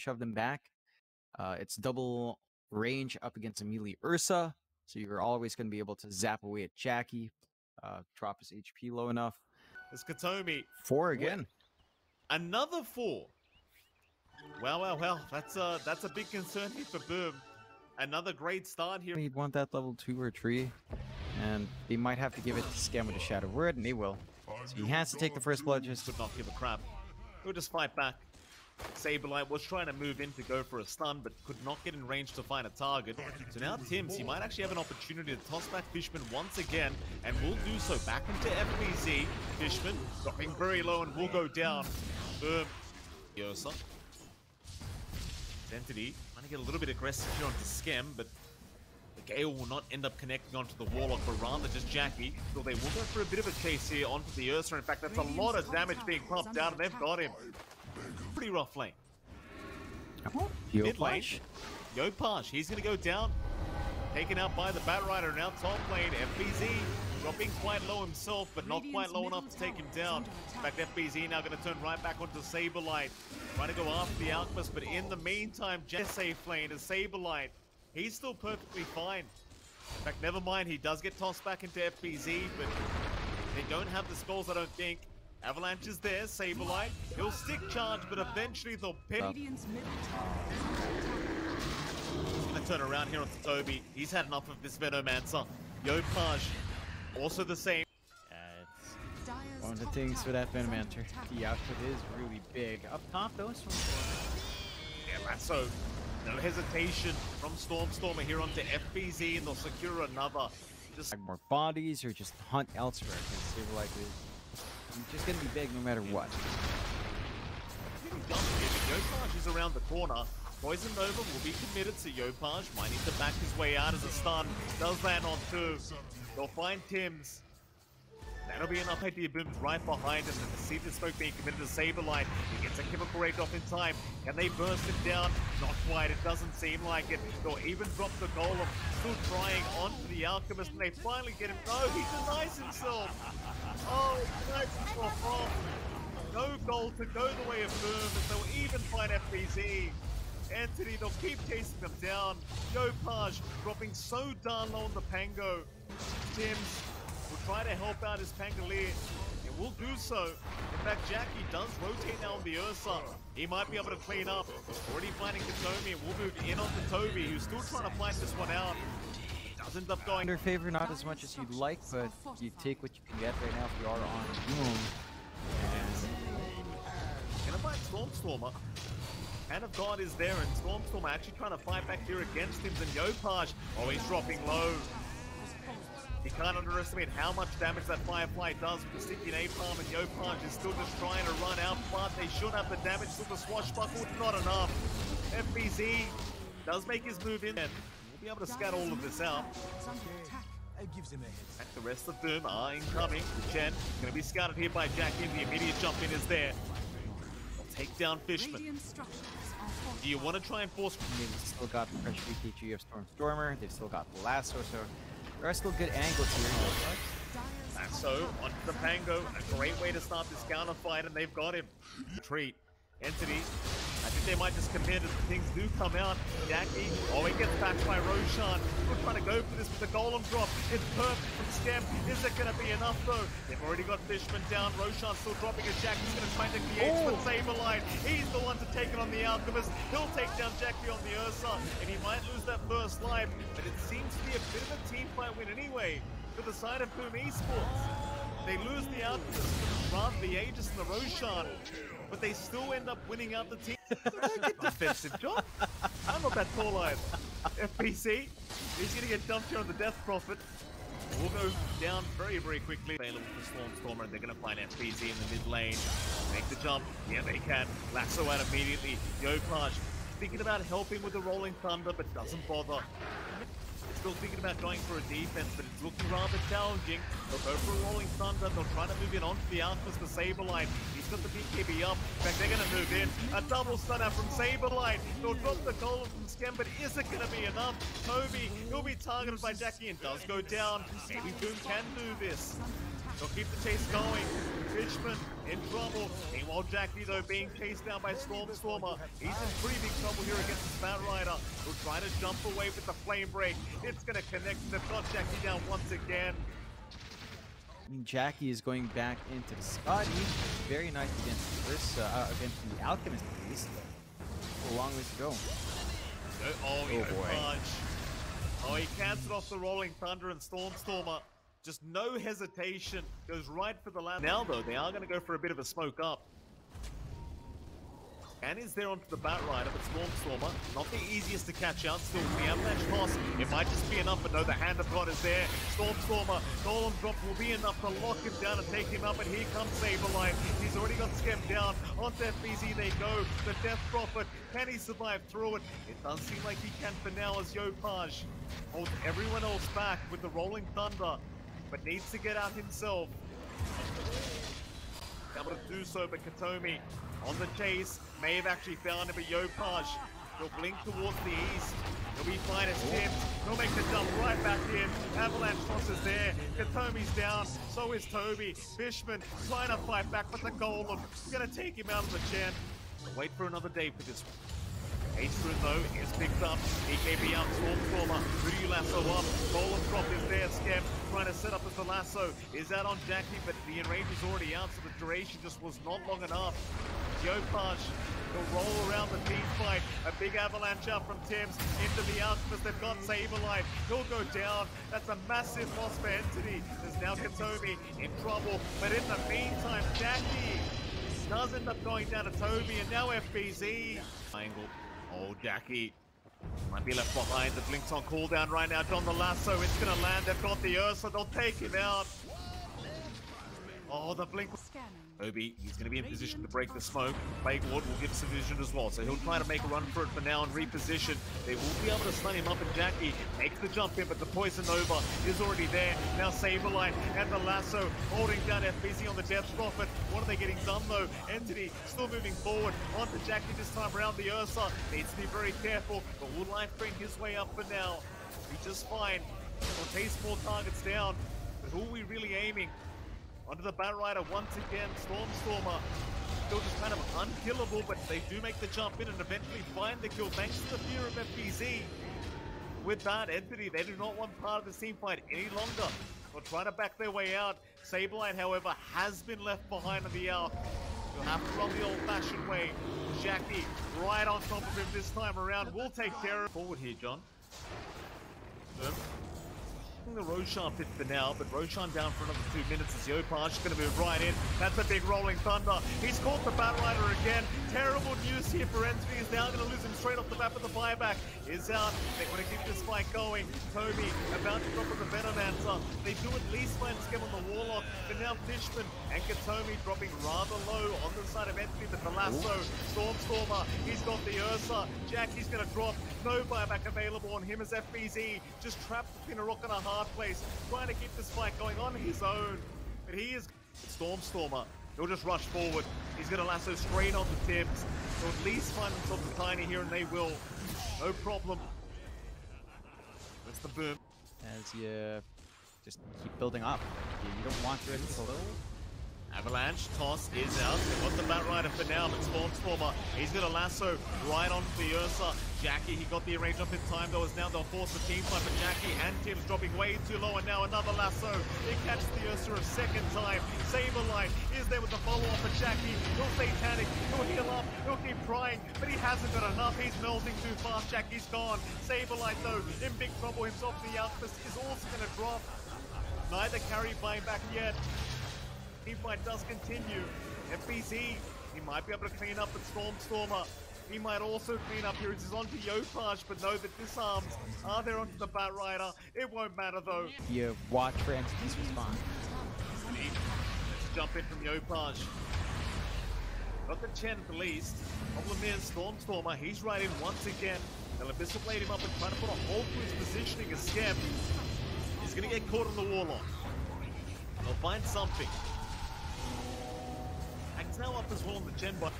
shove them back. It's double range up against a melee Ursa, so you're always going to be able to zap away at Jackie, drop his HP low enough. It's Katomi. 4 again. Another 4. Well. That's a big concern here for Boom. Another great start here. He'd want that level 2 or 3, and they might have to give it to Scam with a Shadow Word, and they will. So he has to take the first blood. Just could not give a crap. He'll just fight back. Saberlight was trying to move in to go for a stun, but could not get in range to find a target. So now Tims, he might actually have an opportunity to toss back Fishman once again, and will do so back into FBZ. Fishman dropping very low and will go down. Boom. Yosa. Entity trying to get a little bit aggressive here onto Skem, but the Gale will not end up connecting onto the Warlock, but rather just Jackie. So they will go for a bit of a chase here onto the Ursa. In fact, that's a lot of damage being pumped down, and they've got him. Pretty rough lane. Mid lane, Yopaj, he's going to go down. Taken out by the Batrider, now top lane. FBZ dropping quite low himself, but not quite low enough to take him down. In fact, FBZ now going to turn right back onto Saberlight. Trying to go after the Alchemist, but in the meantime, just safe lane is Saberlight. He's still perfectly fine. In fact, never mind, he does get tossed back into FBZ, but they don't have the spells, I don't think. Avalanche is there, Saberlight. He'll stick charge, but eventually they'll pick. He's gonna turn around here onto Toby. He's had enough of this Venomancer. Yopaj, also the same. One of the things for that Venomancer. The output is really big. Up top, though, yeah, Lasso. No hesitation from Stormer here onto FBZ, and they'll secure another. Just like more bodies or just hunt elsewhere, because Saberlight is just going to be big no matter what. Yopaj is around the corner. Poison Nova will be committed, so Yopaj might need to back his way out as a stun. Does land on 2. They'll find Tims. That'll be enough. Idea Boom's right behind him, and the Seed of Smoke being committed to Saberlight. He gets a chemical rage off in time. Can they burst him down? Not quite. It doesn't seem like it. They'll even drop the Golem. Still trying onto the Alchemist, and they finally get him. No, he denies himself. Oh, he denies himself off. No goal to go the way of Boom, and they'll even find FBZ. Entity, they'll keep chasing them down. Yopaj dropping so darn low on the Pango. Tims will try to help out his Pangolier. It will do so. In fact, Jackie does rotate now on the Ursa. He might be able to clean up. Already finding Katomi, and we'll move in onto Toby, who's still trying to fight this one out. Does end up going under favor, not as much as you'd like, but you take what you can get right now if you are on Boom. And gonna find Stormer. Hand of God is there, and Stormer actually trying to fight back here against him. And Yopaj, oh, he's dropping low. You can't underestimate how much damage that Firefly does with the sticky napalm, and Yopaj is still just trying to run out, but they should have the damage. Still the swashbuckle, not enough. FBZ does make his move in, and we'll be able to scout all of this out. And the rest of them are incoming. The Chen going to be scouted here by Jackie, and the immediate jump in is there. They'll take down Fishman. Do you want to try and force? They've still got the pressure BKG of Stormer. They've still got the lasso, so there are still good angles here. Lasso onto the Pango. A great way to start this counter fight, and they've got him. Retreat. Entity. I think they might just commit as things do come out. Jackie. Oh, he gets backed by Roshan. We're trying to go for this with the Golem drop. It's perfect from Skem. Is it going to be enough, though? They've already got Fishman down. Roshan still dropping as Jackie's going to try and take the H with Saberlight. He's the one to take it on the Alchemist. He'll take down Jackie on the Ursa, and he might lose that first life, but it seems to be a bit of a team fight win anyway for the side of Boom Esports. They lose the Alchemist, rather the Aegis and the Roshan, but they still end up winning out the team. Get defensive, John. I'm not that tall either. FBC, he's going to get dumped here on the Death Prophet. We'll go down very, very quickly. Available for Stormer, and they're going to find FBZ in the mid lane. Make the jump. Yeah, they can. Lasso out immediately. Yopaj thinking about helping with the Rolling Thunder, but doesn't bother. Still thinking about going for a defense, but it's looking rather challenging. They'll go for a Rolling Thunder. They'll try to move in onto the Alchemist for Saberlight. He's got the BKB up. In fact, they're going to move in. A double stun out from Saberlight. They'll drop the Golem from Skem, but is it going to be enough? Toby, he'll be targeted by Jackie and does go down. Maybe Boom can do this. They'll keep the chase going. Fishman in trouble. Meanwhile, Jackie, though, being chased down by Stormstormer. He's in pretty big trouble here against the Spat Rider. He'll try to jump away with the flame break. It's going to connect. They've got Jackie down once again. I mean, Jackie is going back into the Scotty. Very nice against against the Alchemist, at least. A long ways to go. Oh boy. Punch. Oh, he cancelled off the Rolling Thunder and Stormstormer. Just no hesitation. Goes right for the land. Now, though, they are going to go for a bit of a smoke up. And is there onto the Bat Rider, but Stormstormer, not the easiest to catch out. Still, the avalanche toss, it might just be enough, but no, the hand of God is there. Stormstormer, Golem drop will be enough to lock him down and take him up, and here comes Saberline. He's already got Skem down. Onto FBZ they go. The Death Prophet, can he survive through it? It does seem like he can for now as Yopaj holds everyone else back with the Rolling Thunder, but needs to get out himself. Able to do so, but Katomi on the chase, may have actually found him, but Yopaj, he'll blink towards the east. He'll be fine as Tim. He'll make the jump right back in. Avalanche toss is there. Katomi's down. So is Toby. Fishman trying to fight back, but the Golem is going to take him out of the chen. We'll wait for another day for this one. Ace-Rune, though, is picked up. EKB out, Stormstormer. Who do you lasso up? Golem drop is there. Skep trying to set up as the lasso. Is out on Jackie, but the enrage is already out, so the duration just was not long enough. Yopaj, he'll roll around the team fight. A big avalanche out from Thames into the Alchemist. They've got Saberline. He'll go down. That's a massive loss for Entity. There's now Katomi in trouble. But in the meantime, Jackie does end up going down to Toby, and now FBZ. Angle. Oh, Jackie might be left behind. The Blink's on cooldown right now. John the lasso, it's going to land. They've got the Ursa. They'll take him out. Oh, the Blink. Obi, he's going to be in position to break the smoke. Plague Ward will give some vision as well, so he'll try to make a run for it for now and reposition. They will be able to stun him up, and Jackie makes the jump in, but the Poison Nova is already there. Now Saberline and the lasso holding down FBZ on the Death Prophet. What are they getting done though? Entity still moving forward. On to Jackie this time around. The Ursa needs to be very careful, but will Life bring his way up for now? He's just fine. He'll chase more targets down, but who are we really aiming? Onto the Bat Rider once again. Stormstormer still just kind of unkillable, but they do make the jump in and eventually find the kill thanks to the fear of FBZ. With that, Entity, they do not want part of this team fight any longer. They're trying to back their way out. Saberline, however, has been left behind on the Alch. You'll have to run the old-fashioned way. Jackie right on top of him this time around. We'll take care of forward here, John. The Roshan pit for now, but Roshan down for another 2 minutes as Yopaj is going to move right in. That's a big rolling thunder. He's caught the Bat Rider again. Terrible news here for Entity. He's now going to lose him straight off the bat, but the buyback is out. They want to keep this fight going. Toby about to drop with the Venomancer. They do at least find Skem on the Warlock, but now Fishman and Katomi dropping rather low on the side of Entity, but the lasso. Stormstormer, he's got the Ursa. Jackie's going to drop. No buyback available on him as FBZ. Just trapped between a rock and a hard place, trying to keep this fight going on his own. But he is Stormstormer. He'll just rush forward. He's going to lasso straight onto Tibbs. He'll at least find themselves a tiny here, and they will. No problem. That's the boom. As you just keep building up. You don't want to get slow. Avalanche toss is out. They've got the Bat Rider for now, but Stormstormer, he's going to lasso right onto the Ursa. Jackie, he got the arrange up in time, though, as now they'll force the team fight, but Jackie and Tim's dropping way too low, and now another lasso. He catches the Ursa a second time. Saberline is there with the follow-up, but Jackie, he'll satanic, he'll heal up, he'll keep trying, but he hasn't got enough. He's melting too fast. Jackie's gone. Saberline, though, in big trouble himself. The Alchemist is also going to drop. Neither carry buying back yet. Team fight does continue. FBZ, he might be able to clean up with Stormstormer. He might also clean up here. He's onto Yopaj, but know that disarms are there onto the Bat Rider. It won't matter though. You watch for Entity's response. Let's jump in from Yopaj. Got the chen at the least. Problem is, Stormstormer, he's right in once again. They'll Abyssal Blade him up and try to put a hold to his positioning as Skem. He's going to get caught on the Warlock. They'll find something. He's now up as well on the gen bot.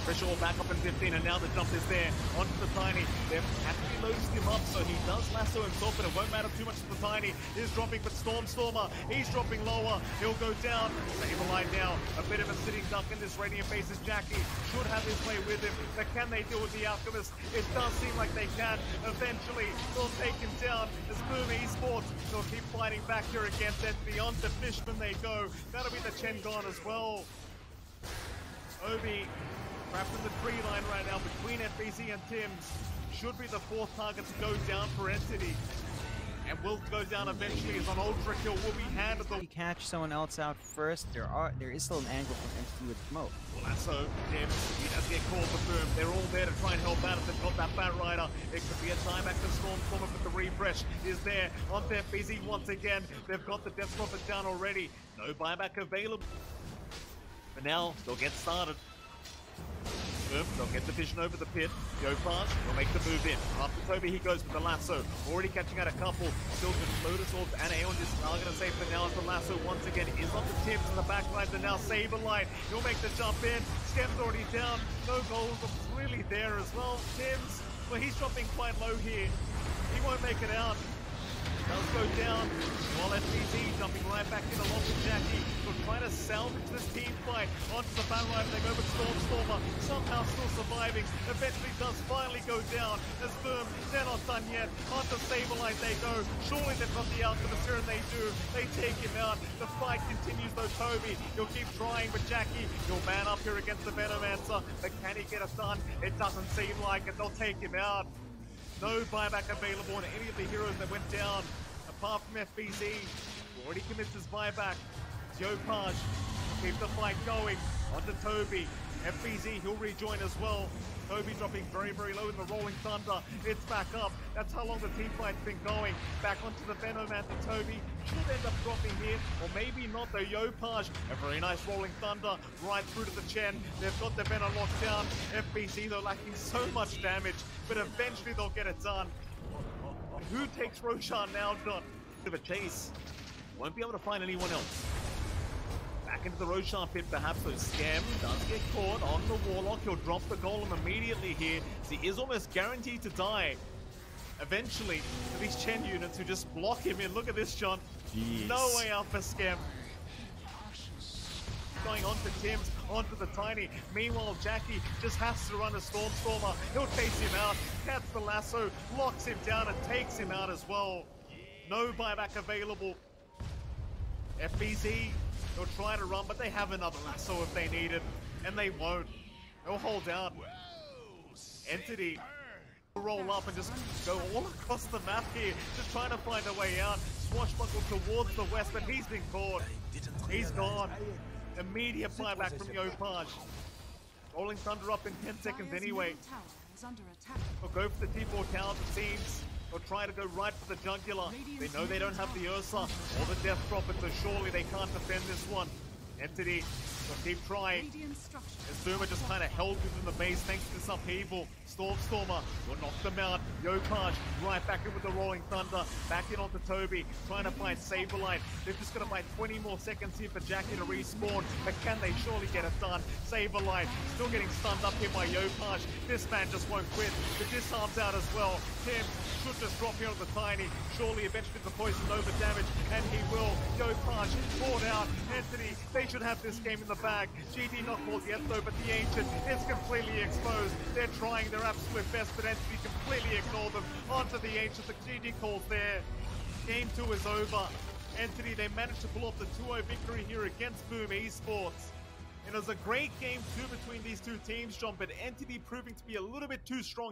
Pressure all back up in 15, and now the jump is there onto the Tiny. They've actually loaded him up, so he does lasso himself, but it won't matter too much to the Tiny. He's dropping, but Stormer, he's dropping lower. He'll go down. Save a line now. A bit of a sitting duck in this Radiant base is Jackie. Should have his way with him, but can they deal with the Alchemist? It does seem like they can. Eventually, they'll take him down. As Boom Esports, they'll keep fighting back here against it. Beyond the Fishman they go. That'll be the Chen gone as well. Obi trapped in the tree line right now between FBC and Tims. Should be the fourth target to go down for Entity. And will go down eventually as an ultra kill will be handed. You catch someone else out first. There is still an angle from Entity with smoke. Lasso, Tims, he does get caught for Boom. They're all there to try and help out if they've got that Bat Rider. It could be a time back to Stormer, but the refresh is there on FBC once again. They've got the Death Prophet down already. No buyback available. For now, they'll get started. They'll get the vision over the pit. Yopaj will make the move in. After Toby, he goes with the lasso. Already catching out a couple. Still just Lotus Orbs and Aeon just are going to save for now as the lasso once again is on the Tims in the back line. And now Saberlight. He'll make the jump in. Skem's already down. No goals really there as well. Tims, well, he's dropping quite low here. He won't make it out. Does go down, while FBZ jumping right back in along with Jackie. So trying to salvage this team fight onto the battle line. They go with Stormer, somehow still surviving. Eventually does finally go down as Boom, they're not done yet. Onto Saberlight they go. Surely they've got the Alchemist here, and they do. They take him out. The fight continues though. Toby, he'll keep trying, but Jackie, he'll man up here against the Venomancer. But can he get it done? It doesn't seem like it. They'll take him out. No buyback available on any of the heroes that went down, apart from FBZ. Already commits his buyback. Yopaj, keep the fight going. Onto Toby. FBZ, he'll rejoin as well. Toby dropping very, very low in the Rolling Thunder. It's back up. That's how long the team fight's been going. Back onto the Venomancer. Toby should end up dropping here, or maybe not though. Yopaj, a very nice Rolling Thunder right through to the Chen. They've got the Venom locked down. FBC, they're lacking so much damage, but eventually they'll get it done. Who takes Roshan now, John? Bit of a chase. Won't be able to find anyone else. Back into the Roshan pit, perhaps, so Scam does get caught on the Warlock. He'll drop the Golem immediately here, so he is almost guaranteed to die. Eventually, to these Chen units who just block him in. Look at this, John. Jeez. No way out for Scam. Going on to Tims, onto the Tiny. Meanwhile, Jackie just has to run a Stormer. He'll chase him out, catch the lasso, locks him down, and takes him out as well. No buyback available. FBZ, they'll try to run, but they have another lasso if they need it, and they won't. They'll hold out. Entity will roll up and just go all across the map here, just trying to find a way out. Swashbuckle towards the west, but he's been caught. He's gone. Immediate buyback from Yopaj. Rolling Thunder up in 10 seconds anyway. They'll go for the T4 tower, it seems. They'll try to go right for the jugular. They know they don't have the Ursa or the Death Prophet, so surely they can't defend this one. Entity will keep trying. As Boomer just kind of held within the base thanks to this upheaval. Stormer will knock them out. Yopaj right back in with the Rolling Thunder. Back in onto Toby, trying to find Saberlight. They've just got to find 20 more seconds here for Jackie to respawn. But can they surely get it done? Saberlight still getting stunned up here by Yopaj. This man just won't quit. The disarm's out as well. Tim should just drop here on the Tiny. Surely eventually the poison over damage, and he will. Yopaj brought out. Entity, they should have this game in the bag. GD not called yet though, but the Ancient is completely exposed. They're trying their absolute best, but Entity completely ignore them. Onto the Ancient, the GD calls there. Game 2 is over. Entity, they managed to pull off the 2-0 victory here against Boom Esports. It was a great game 2 between these two teams, John, but Entity proving to be a little bit too strong.